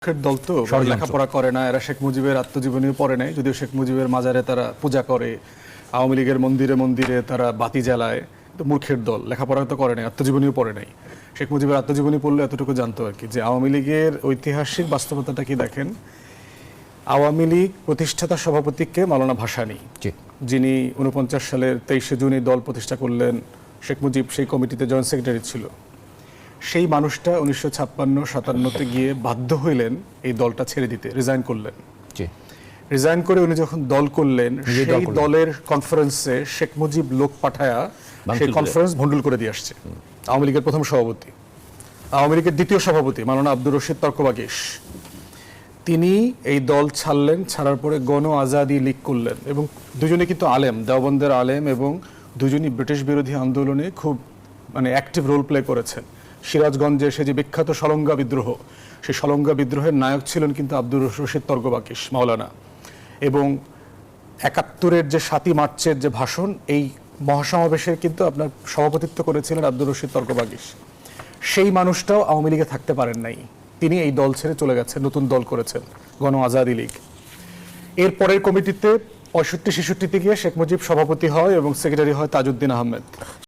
দল তো লেখাপড়া করে না, এরা শেখ মুজিবের আত্মজীবনীও পড়ে নাই, যদিও শেখ মুজিবের মাজারে তারা পূজা করে, আওয়ামী লীগের মন্দিরে মন্দিরে তারা বাতি জ্বালায়। তো মূর্খের দল, লেখাপড়া তো করে নাই, আত্মজীবনীও পড়ে নাই। শেখ মুজিবের আত্মজীবনী পড়লে এতটুকু জানতো আর কি, যে আওয়ামী লীগের ঐতিহাসিক বাস্তবতাটা কি দেখেন। আওয়ামী লীগ প্রতিষ্ঠাতা সভাপতিকে মাওলানা ভাসানী, যিনি 49 সালের 23শে জুন এই দল প্রতিষ্ঠা করলেন, শেখ মুজিব সেই কমিটিতে জয়েন্ট সেক্রেটারি ছিল। সেই মানুষটা 1956-57-তে গিয়ে বাধ্য হইলেন এই দলটা ছেড়ে দিতে, রিজাইন করলেন। রিজাইন করে উনি যখন দল করলেন, সেই দলের কনফারেন্সে শেখ মুজিব লোক পাঠায়া সেই কনফারেন্স ভণ্ডুল করে দিয়ে আসছে। আওয়ামী লীগের প্রথম সভাপতি, আওয়ামী লীগের দ্বিতীয় সভাপতি মাওলানা আব্দুর রশিদ তর্কবাগীশ, তিনি এই দল ছাড়লেন। ছাড়ার পরে গণ আজাদি লীগ করলেন, এবং দুজনে কিন্তু আলেম, দেওবন্দের আলেম, এবং দুজনই ব্রিটিশ বিরোধী আন্দোলনে খুব অ্যাক্টিভ রোল প্লে করেছেন। সিরাজগঞ্জে সে যে বিখ্যাত সলঙ্গা বিদ্রোহ, সেই সলঙ্গা বিদ্রোহের নায়ক ছিলেন কিন্তু আব্দুর রশিদ তর্কবাগীশ মাওলানা। এবং 71-এর যে 7ই মার্চের যে ভাষণ, এই মহাসমাবেশের কিন্তু আপনার সভাপতিত্ব করেছিলেন আব্দুর রশিদ তর্কবাগীশ। সেই মানুষটাও আওয়ামী লীগে থাকতে পারেন নাই, তিনি এই দল ছেড়ে চলে গেছেন, নতুন দল করেছেন গণ আজাদি লীগ। এর পরের কমিটিতে 65-66 গিয়ে শেখ মুজিব সভাপতি হয় এবং সেক্রেটারি হয় তাজউদ্দিন আহমেদ।